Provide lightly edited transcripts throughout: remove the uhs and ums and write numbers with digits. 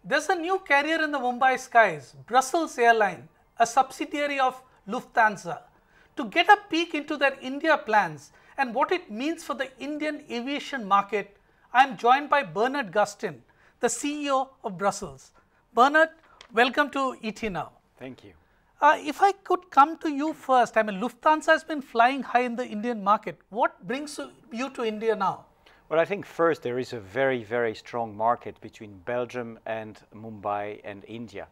There's a new carrier in the Mumbai skies, Brussels Airlines, a subsidiary of Lufthansa. To get a peek into their India plans and what it means for the Indian aviation market, I am joined by Bernard Gustin, the CEO of Brussels. Bernard, welcome to ET Now. Thank you. If I could come to you first, I mean, Lufthansa has been flying high in the Indian market. What brings you to India now? Well, I think first there is a very, very strong market between Belgium and Mumbai and India.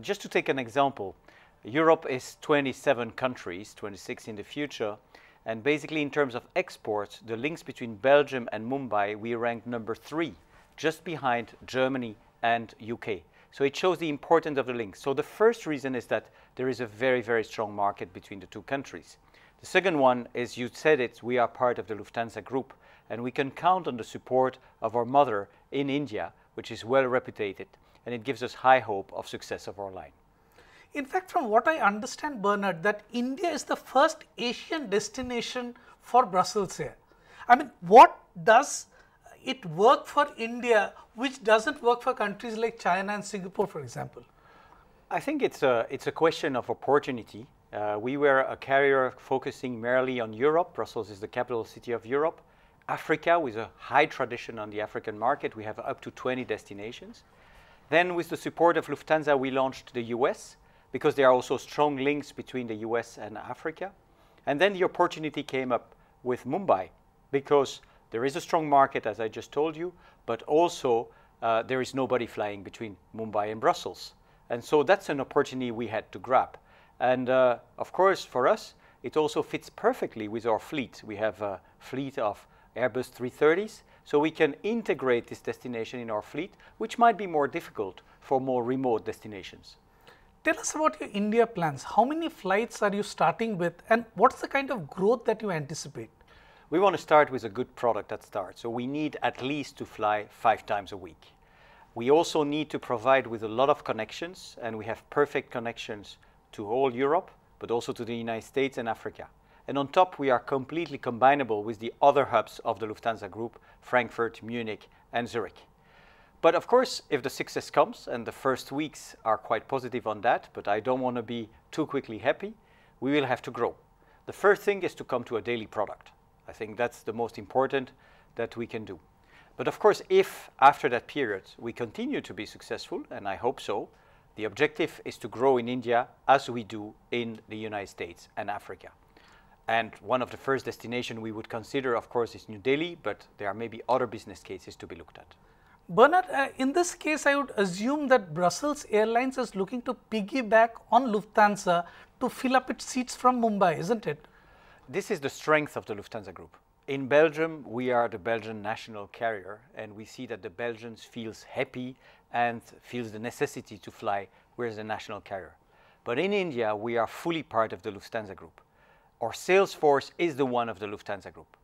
Just to take an example, Europe is 27 countries, 26 in the future, and basically in terms of exports, the links between Belgium and Mumbai, we rank number 3, just behind Germany and UK. So it shows the importance of the link. So the first reason is that there is a very, very strong market between the two countries. The second one is, you said it, we are part of the Lufthansa group, and we can count on the support of our mother in India, which is well reputed, and it gives us high hope of success of our line. In fact, from what I understand, Bernard, that India is the first Asian destination for Brussels Air. I mean, what does it work for India, which doesn't work for countries like China and Singapore, for example? I think it's a question of opportunity. We were a carrier focusing merely on Europe. Brussels is the capital city of Europe. Africa, with a high tradition on the African market, we have up to 20 destinations. Then with the support of Lufthansa, we launched the US, because there are also strong links between the US and Africa. And then the opportunity came up with Mumbai, because there is a strong market, as I just told you, but also there is nobody flying between Mumbai and Brussels. And so that's an opportunity we had to grab. And of course, for us, it also fits perfectly with our fleet. We have a fleet of Airbus 330s, so we can integrate this destination in our fleet, which might be more difficult for more remote destinations. Tell us about your India plans. How many flights are you starting with, and what's the kind of growth that you anticipate? We want to start with a good product at start, so we need at least to fly 5 times a week. We also need to provide with a lot of connections, and we have perfect connections to all Europe, but also to the United States and Africa. And on top, we are completely combinable with the other hubs of the Lufthansa group, Frankfurt, Munich, and Zurich. But of course, if the success comes, and the first weeks are quite positive on that, but I don't want to be too quickly happy, we will have to grow. The first thing is to come to a daily product. I think that's the most important that we can do. But of course, if after that period we continue to be successful, and I hope so, the objective is to grow in India as we do in the United States and Africa. And one of the first destinations we would consider, of course, is New Delhi, but there are maybe other business cases to be looked at. Bernard, in this case, I would assume that Brussels Airlines is looking to piggyback on Lufthansa to fill up its seats from Mumbai, isn't it? This is the strength of the Lufthansa group. In Belgium, we are the Belgian national carrier, and we see that the Belgians feels happy and feels the necessity to fly with the national carrier. But in India, we are fully part of the Lufthansa group. Our sales force is the one of the Lufthansa group.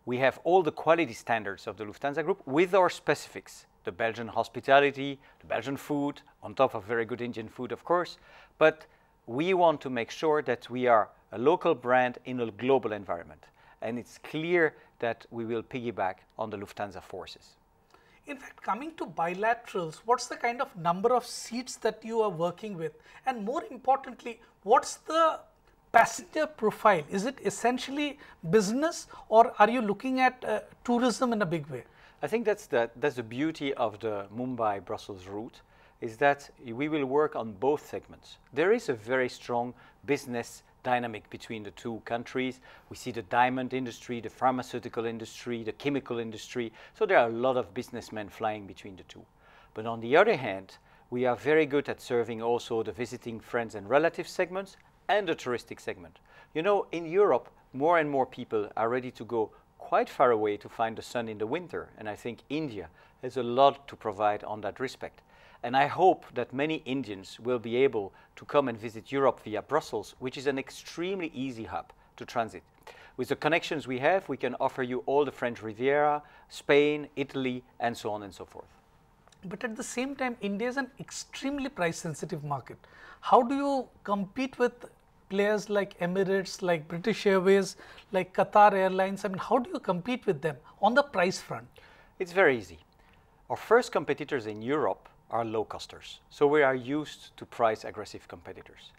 We have all the quality standards of the Lufthansa group with our specifics, the Belgian hospitality, the Belgian food, on top of very good Indian food, of course. But we want to make sure that we are a local brand in a global environment. And it's clear that we will piggyback on the Lufthansa forces. In fact, coming to bilaterals, what's the kind of number of seats that you are working with? And more importantly, what's the passenger profile? Is it essentially business, or are you looking at tourism in a big way? I think that's the beauty of the Mumbai-Brussels route, is that we will work on both segments. There is a very strong business dynamic between the two countries. We see the diamond industry, the pharmaceutical industry, the chemical industry. So there are a lot of businessmen flying between the two. But on the other hand, we are very good at serving also the visiting friends and relatives segments and the touristic segment. You know, in Europe, more and more people are ready to go quite far away to find the sun in the winter. And I think India has a lot to provide on that respect. And I hope that many Indians will be able to come and visit Europe via Brussels, which is an extremely easy hub to transit. With the connections we have, we can offer you all the French Riviera, Spain, Italy, and so on and so forth. But at the same time, India is an extremely price-sensitive market. How do you compete with players like Emirates, like British Airways, like Qatar Airlines? I mean, how do you compete with them on the price front? It's very easy. Our first competitors in Europe are low-costers. So we are used to price-aggressive competitors.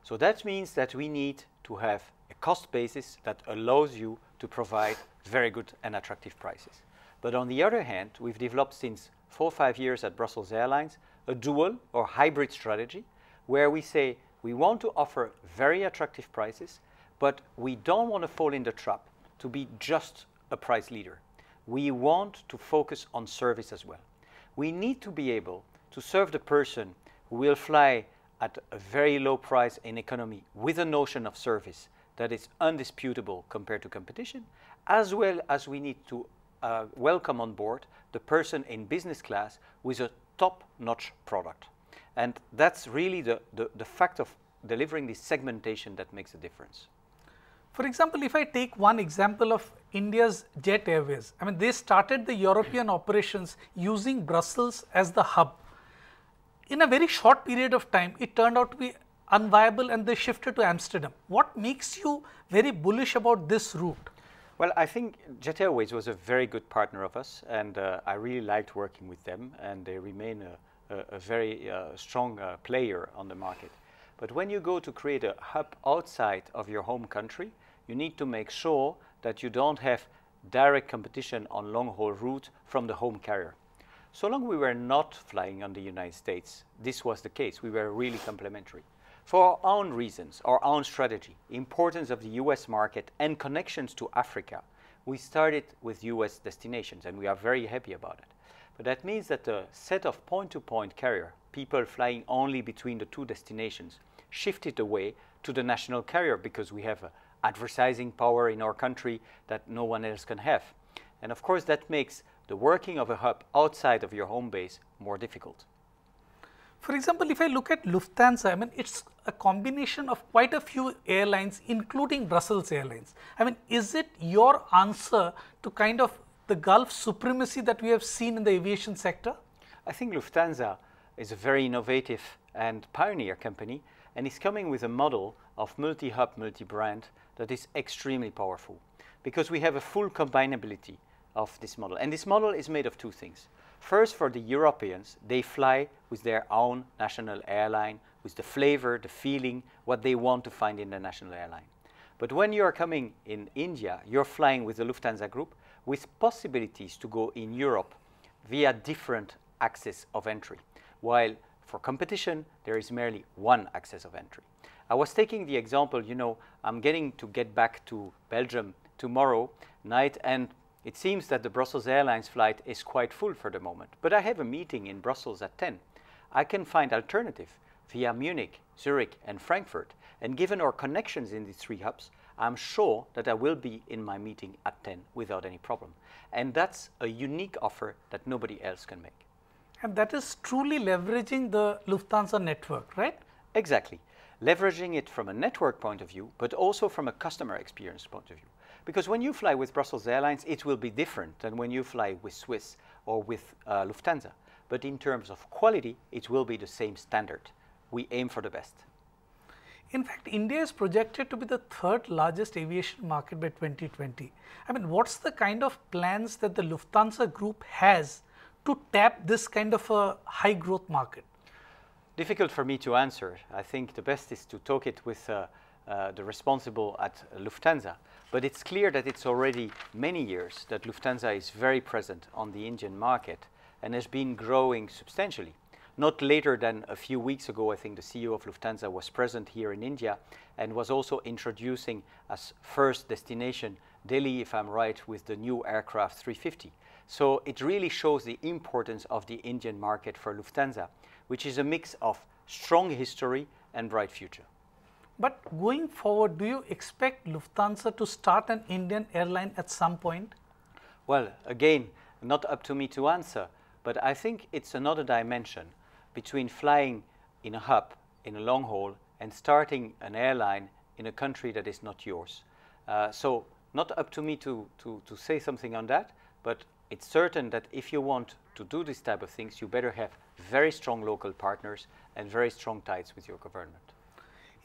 So that means that we need to have a cost basis that allows you to provide very good and attractive prices. But on the other hand, we've developed since 4 or 5 years at Brussels Airlines a dual or hybrid strategy where we say we want to offer very attractive prices, but we don't want to fall in the trap to be just a price leader. We want to focus on service as well. We need to be able to serve the person who will fly at a very low price in economy with a notion of service that is undisputable compared to competition, as well as we need to welcome on board the person in business class with a top-notch product. And that's really the fact of delivering this segmentation that makes a difference. For example, if I take one example of India's Jet Airways, I mean, they started the European operations using Brussels as the hub. In a very short period of time, it turned out to be unviable and they shifted to Amsterdam. What makes you very bullish about this route? Well, I think Jet Airways was a very good partner of us, and I really liked working with them, and they remain a very strong player on the market. But when you go to create a hub outside of your home country, you need to make sure that you don't have direct competition on long-haul route from the home carrier. So long we were not flying on the United States, this was the case. We were really complementary. For our own reasons, our own strategy, importance of the US market and connections to Africa, we started with US destinations, and we are very happy about it. But that means that the set of point-to-point carrier, people flying only between the two destinations, shifted away to the national carrier because we have advertising power in our country that no one else can have. And of course that makes the working of a hub outside of your home base more difficult. For example, if I look at Lufthansa, I mean, it's a combination of quite a few airlines, including Brussels Airlines. I mean, is it your answer to kind of the Gulf supremacy that we have seen in the aviation sector? I think Lufthansa is a very innovative and pioneer company, and is coming with a model of multi-hub, multi-brand that is extremely powerful, because we have a full combinability of this model. And this model is made of two things. First, for the Europeans, they fly with their own national airline, with the flavor, the feeling, what they want to find in the national airline. But when you are coming in India, you're flying with the Lufthansa group with possibilities to go in Europe via different axes of entry, while for competition, there is merely one axis of entry. I was taking the example, you know, I'm get back to Belgium tomorrow night, and it seems that the Brussels Airlines flight is quite full for the moment. But I have a meeting in Brussels at 10. I can find alternative via Munich, Zurich, and Frankfurt. And given our connections in these three hubs, I'm sure that I will be in my meeting at 10 without any problem. And that's a unique offer that nobody else can make. And that is truly leveraging the Lufthansa network, right? Exactly. Leveraging it from a network point of view, but also from a customer experience point of view. Because when you fly with Brussels Airlines, it will be different than when you fly with Swiss or with Lufthansa. But in terms of quality, it will be the same standard. We aim for the best. In fact, India is projected to be the third largest aviation market by 2020. I mean, what's the kind of plans that the Lufthansa group has to tap this kind of a high growth market? Difficult for me to answer. I think the best is to talk it with the responsible at Lufthansa. But it's clear that it's already many years that Lufthansa is very present on the Indian market and has been growing substantially. Not later than a few weeks ago, I think the CEO of Lufthansa was present here in India and was also introducing as first destination Delhi, if I'm right, with the new aircraft 350. So it really shows the importance of the Indian market for Lufthansa, which is a mix of strong history and bright future. But going forward, do you expect Lufthansa to start an Indian airline at some point? Well, again, not up to me to answer, but I think it's another dimension between flying in a hub, in a long haul, and starting an airline in a country that is not yours. So not up to me to say something on that, but it's certain that if you want to do this type of things, you better have very strong local partners and very strong ties with your government.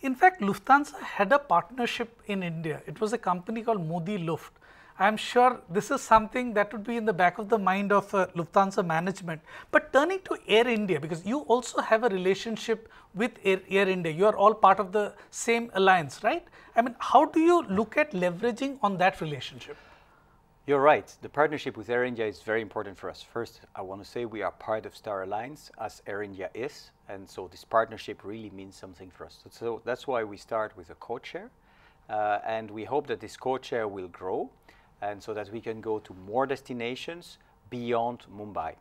In fact, Lufthansa had a partnership in India. It was a company called Modi Luft. I'm sure this is something that would be in the back of the mind of Lufthansa management. But turning to Air India, because you also have a relationship with Air India, you are all part of the same alliance, right? I mean, how do you look at leveraging on that relationship? You're right. The partnership with Air India is very important for us. First, I want to say we are part of Star Alliance, as Air India is, and so this partnership really means something for us. So that's why we start with a code-share, and we hope that this code-share will grow, and so that we can go to more destinations beyond Mumbai.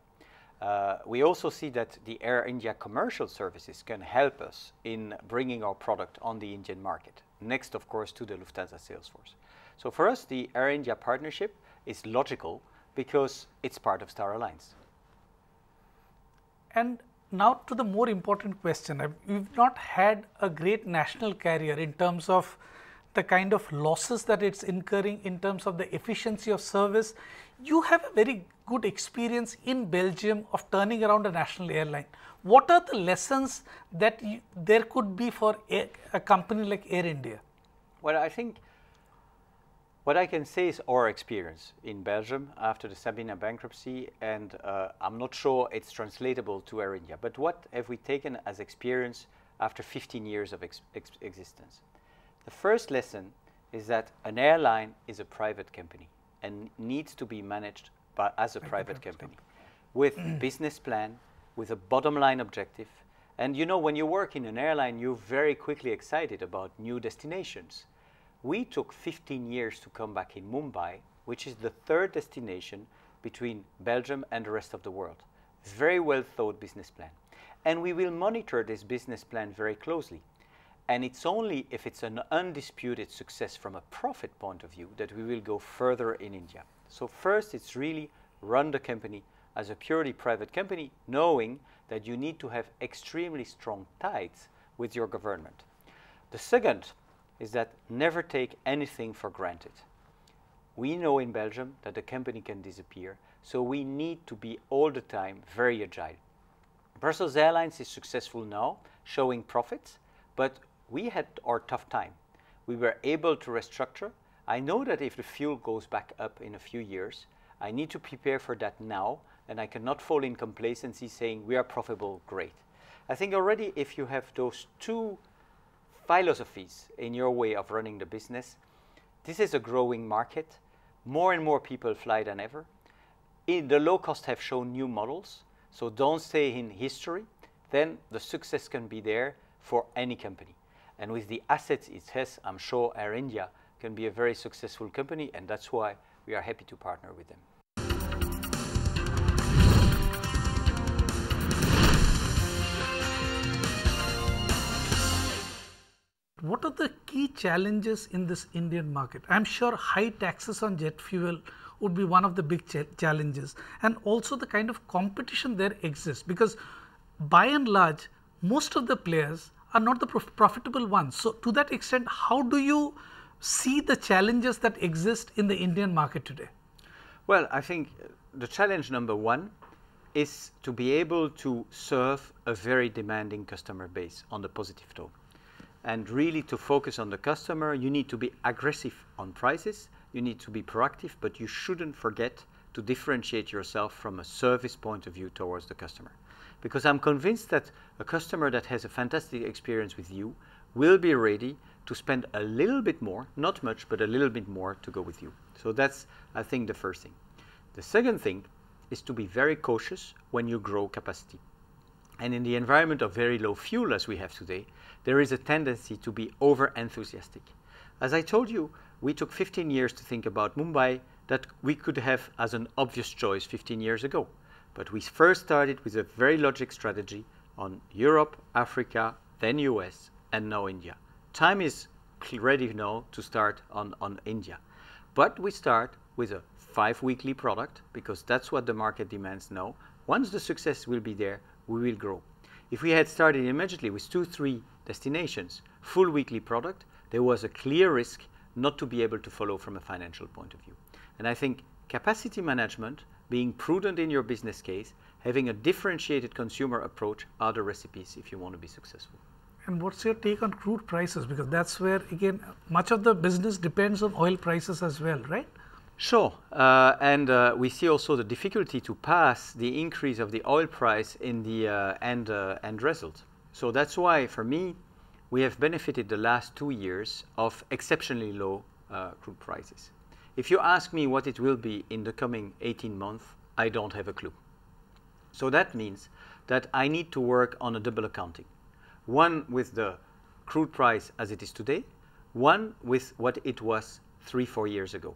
We also see that the Air India commercial services can help us in bringing our product on the Indian market, next, of course, to the Lufthansa sales force. So for us, the Air India partnership is logical because it's part of Star Alliance. And now to the more important question. We've not had a great national carrier in terms of the kind of losses that it's incurring, in terms of the efficiency of service. You have a very good experience in Belgium of turning around a national airline. What are the lessons that there could be for a company like Air India? Well, I think what I can say is our experience in Belgium after the Abhinaba bankruptcy, and I'm not sure it's translatable to Air India, but what have we taken as experience after 15 years of existence? The first lesson is that an airline is a private company and needs to be managed as a private company with business plan, with a bottom line objective. And you know, when you work in an airline, you're very quickly excited about new destinations. We took 15 years to come back in Mumbai, which is the third destination between Belgium and the rest of the world. Very well thought business plan. And we will monitor this business plan very closely. And it's only if it's an undisputed success from a profit point of view that we will go further in India. So first, it's really run the company as a purely private company, knowing that you need to have extremely strong ties with your government. The second is that never take anything for granted. We know in Belgium that the company can disappear, so we need to be all the time very agile. Brussels Airlines is successful now, showing profits, but we had our tough time. We were able to restructure. I know that if the fuel goes back up in a few years, I need to prepare for that now, and I cannot fall in complacency saying we are profitable, great. I think already if you have those two philosophies in your way of running the business, this is a growing market. More and more people fly than ever. The low cost have shown new models, so don't stay in history. Then the success can be there for any company. And with the assets it has, I'm sure Air India can be a very successful company, and that's why we are happy to partner with them. What are the key challenges in this Indian market? I'm sure high taxes on jet fuel would be one of the big challenges, and also the kind of competition there exists, because by and large, most of the players are not the profitable ones. So to that extent, how do you see the challenges that exist in the Indian market today? Well, I think the challenge number one is to be able to serve a very demanding customer base on the positive tone. And really to focus on the customer, you need to be aggressive on prices, you need to be proactive, but you shouldn't forget to differentiate yourself from a service point of view towards the customer. Because I'm convinced that a customer that has a fantastic experience with you will be ready to spend a little bit more, not much, but a little bit more to go with you. So that's, I think, the first thing. The second thing is to be very cautious when you grow capacity. And in the environment of very low fuel as we have today, there is a tendency to be over-enthusiastic. As I told you, we took 15 years to think about Mumbai that we could have as an obvious choice 15 years ago. But we first started with a very logic strategy on Europe, Africa, then US, and now India. Time is ready now to start on India. But we start with a 5-weekly product because that's what the market demands now. Once the success will be there, we will grow. If we had started immediately with 2-3 destinations, full weekly product, there was a clear risk not to be able to follow from a financial point of view. And I think capacity management, being prudent in your business case, having a differentiated consumer approach are the recipes if you want to be successful. And what's your take on crude prices? Because that's where, again, much of the business depends on oil prices as well, right? Sure, and we see also the difficulty to pass the increase of the oil price in the end result. So that's why, for me, we have benefited the last 2 years of exceptionally low crude prices. If you ask me what it will be in the coming 18 months, I don't have a clue. So that means that I need to work on a double accounting. One with the crude price as it is today, one with what it was 3-4 years ago.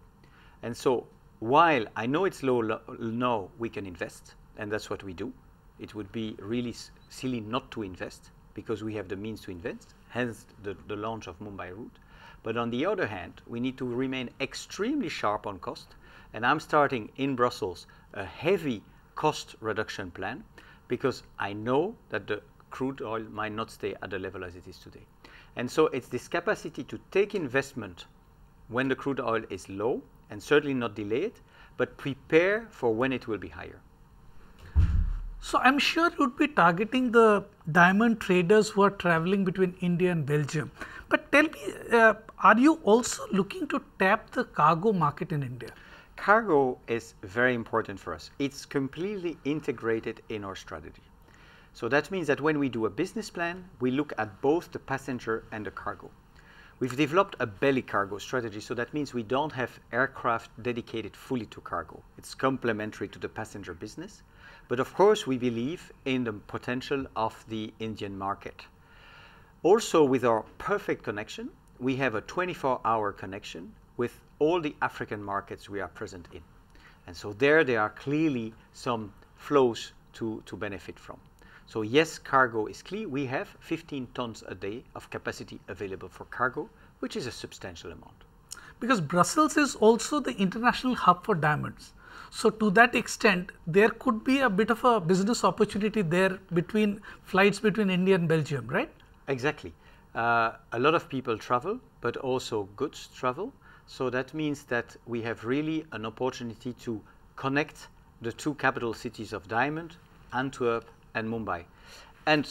And so while I know it's low now, we can invest, and that's what we do. It would be really silly not to invest because we have the means to invest, hence the launch of Mumbai route. But on the other hand, we need to remain extremely sharp on cost, and I'm starting in Brussels a heavy cost reduction plan because I know that the crude oil might not stay at the level as it is today. And so it's this capacity to take investment when the crude oil is low, and certainly not delay it, but prepare for when it will be higher. So I'm sure you'd be targeting the diamond traders who are traveling between India and Belgium. But tell me, are you also looking to tap the cargo market in India? Cargo is very important for us. It's completely integrated in our strategy. So that means that when we do a business plan, we look at both the passenger and the cargo. We've developed a belly cargo strategy, so that means we don't have aircraft dedicated fully to cargo. It's complementary to the passenger business. But of course, we believe in the potential of the Indian market. Also, with our perfect connection, we have a 24-hour connection with all the African markets we are present in. And so there are clearly some flows to benefit from. So yes, cargo is key. We have 15 tons a day of capacity available for cargo, which is a substantial amount. Because Brussels is also the international hub for diamonds. So to that extent, there could be a bit of a business opportunity there between flights between India and Belgium, right? Exactly. A lot of people travel, but also goods travel. So that means that we have really an opportunity to connect the two capital cities of diamond, Antwerp and Mumbai. And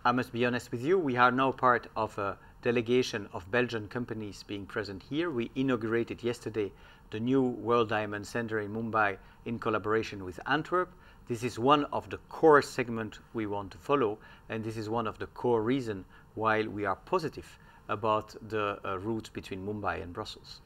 I must be honest with you, we are now part of a delegation of Belgian companies being present here. We inaugurated yesterday the new World Diamond Center in Mumbai in collaboration with Antwerp. This is one of the core segments we want to follow, and this is one of the core reasons why we are positive about the route between Mumbai and Brussels.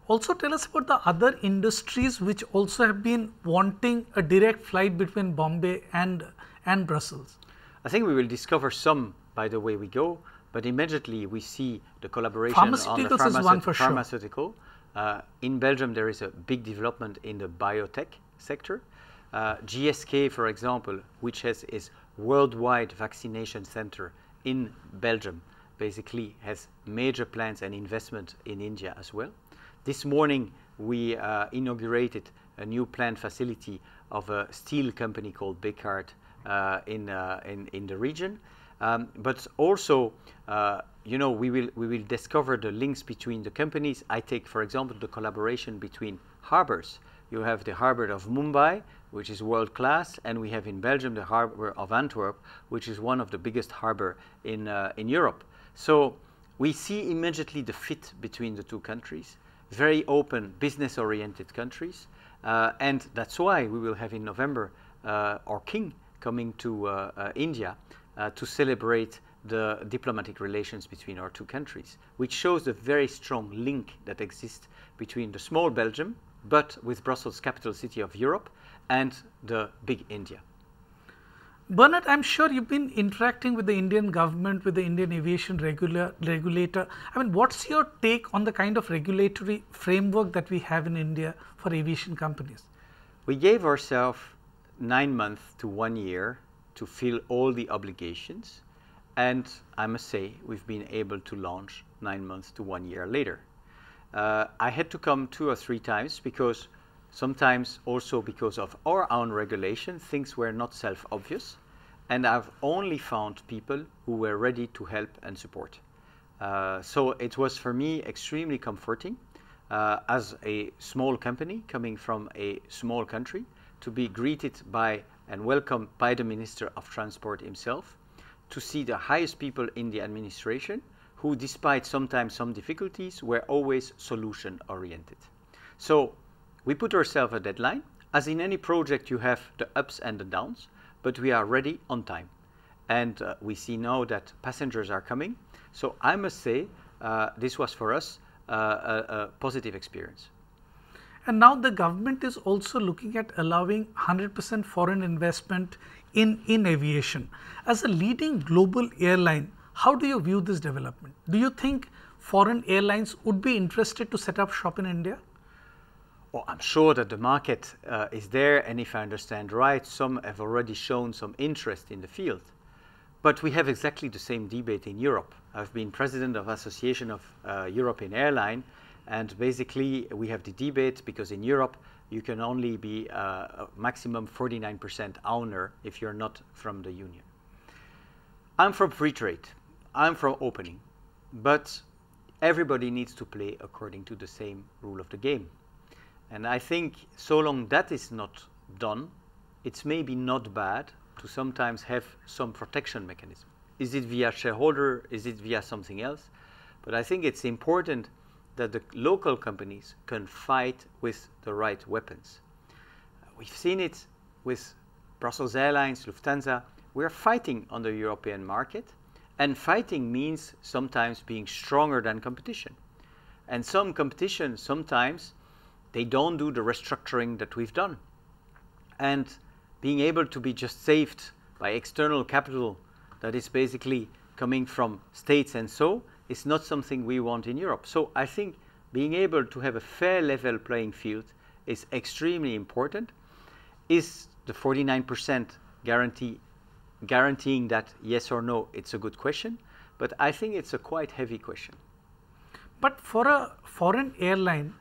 Also tell us about the other industries which also have been wanting a direct flight between Bombay and Brussels. I think we will discover some by the way we go, but immediately we see the collaboration on the pharmaceutical. In Belgium, there is a big development in the biotech sector. GSK, for example, which has its worldwide vaccination center in Belgium, basically has major plans and investment in India as well. This morning, we inaugurated a new plant facility of a steel company called Bekaert in the region. But also, we will discover the links between the companies. I take, for example, the collaboration between harbors. You have the harbor of Mumbai, which is world class, and we have in Belgium the harbor of Antwerp, which is one of the biggest harbor in Europe. So we see immediately the fit between the two countries, very open, business-oriented countries, and that's why we will have in November our king coming to India to celebrate the diplomatic relations between our two countries, which shows the very strong link that exists between the small Belgium, but with Brussels, capital city of Europe, and the big India. Bernard, I'm sure you've been interacting with the Indian government, with the Indian aviation regulator. I mean, what's your take on the kind of regulatory framework that we have in India for aviation companies? We gave ourselves 9 months to 1 year to fill all the obligations, and I must say we've been able to launch 9 months to 1 year later. I had to come 2 or 3 times because sometimes also because of our own regulation, things were not self-obvious, and I've only found people who were ready to help and support. So it was for me extremely comforting as a small company coming from a small country to be greeted by and welcomed by the Minister of Transport himself, to see the highest people in the administration who, despite sometimes some difficulties, were always solution-oriented. So We put ourselves a deadline. As in any project, you have the ups and the downs, but we are ready on time. And we see now that passengers are coming. So I must say, this was for us a positive experience. And now the government is also looking at allowing 100% foreign investment in aviation. As a leading global airline, how do you view this development? Do you think foreign airlines would be interested to set up shop in India? Well, I'm sure that the market is there, and if I understand right, some have already shown some interest in the field. But we have exactly the same debate in Europe. I've been president of Association of European Airline, and basically we have the debate because in Europe you can only be a maximum 49% owner if you're not from the union. I'm from free trade, I'm from opening, but everybody needs to play according to the same rule of the game. And I think so long that is not done, it's maybe not bad to sometimes have some protection mechanism. Is it via shareholder? Is it via something else? But I think it's important that the local companies can fight with the right weapons. We've seen it with Brussels Airlines, Lufthansa. We're fighting on the European market, and fighting means sometimes being stronger than competition. And some competition, sometimes they don't do the restructuring that we've done. And being able to be just saved by external capital that is basically coming from states and so is not something we want in Europe. So I think being able to have a fair level playing field is extremely important. Is the 49% guaranteeing that yes or no? It's a good question, but I think it's a quite heavy question. But for a foreign airline,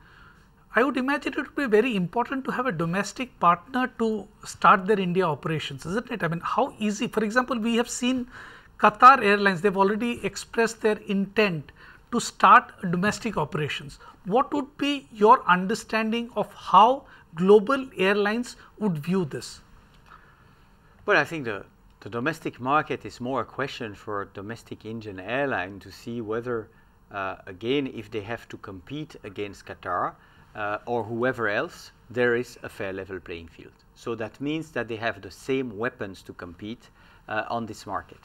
I would imagine it would be very important to have a domestic partner to start their India operations, isn't it? I mean, how easy? For example, we have seen Qatar Airlines, they've already expressed their intent to start domestic operations. What would be your understanding of how global airlines would view this? Well, I think the domestic market is more a question for a domestic Indian airline to see whether, again, if they have to compete against Qatar, or whoever else, there is a fair level playing field. So that means that they have the same weapons to compete on this market.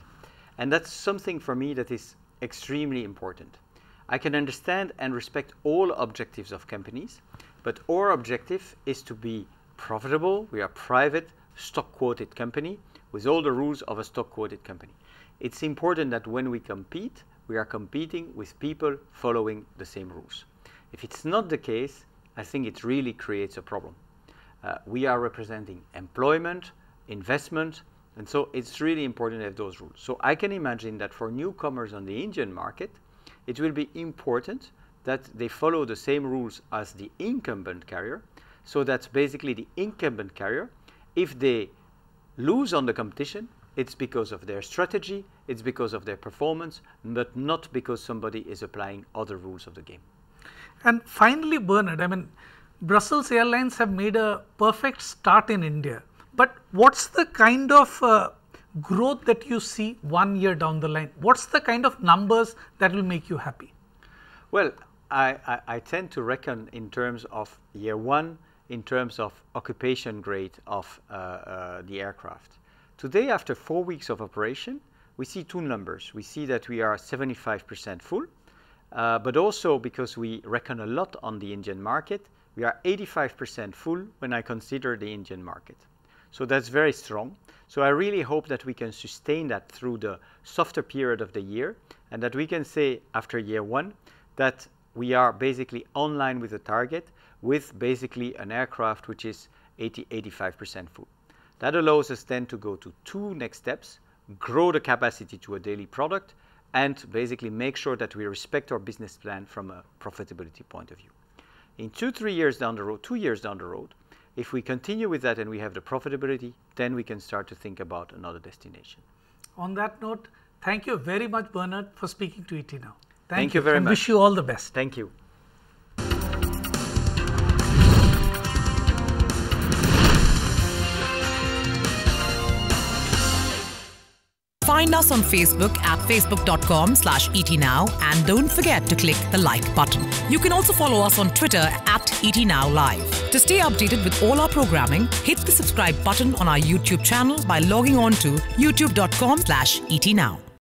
And that's something for me that is extremely important. I can understand and respect all objectives of companies, but our objective is to be profitable. We are a private, stock-quoted company with all the rules of a stock-quoted company. It's important that when we compete, we are competing with people following the same rules. If it's not the case, I think it really creates a problem. We are representing employment, investment, and so it's really important to have those rules. So I can imagine that for newcomers on the Indian market, it will be important that they follow the same rules as the incumbent carrier. So that's basically the incumbent carrier. If they lose on the competition, it's because of their strategy, it's because of their performance, but not because somebody is applying other rules of the game. And finally, Bernard, I mean, Brussels Airlines have made a perfect start in India. But what's the kind of growth that you see 1 year down the line? What's the kind of numbers that will make you happy? Well, I tend to reckon in terms of year one, in terms of occupation rate of the aircraft. Today, after 4 weeks of operation, we see two numbers. We see that we are 75% full, but also because we reckon a lot on the Indian market, we are 85% full when I consider the Indian market. So that's very strong. So I really hope that we can sustain that through the softer period of the year, and that we can say after year one that we are basically online with the target with basically an aircraft which is 85% full. That allows us then to go to two next steps, grow the capacity to a daily product, and basically make sure that we respect our business plan from a profitability point of view. In 2 years down the road, if we continue with that and we have the profitability, then we can start to think about another destination. On that note, thank you very much, Bernard, for speaking to ET Now. Thank you very much. And wish you all the best. Thank you. Find us on Facebook at facebook.com/ETNow and don't forget to click the like button. You can also follow us on Twitter at ETNowLive. To stay updated with all our programming, hit the subscribe button on our YouTube channel by logging on to youtube.com/ETNow.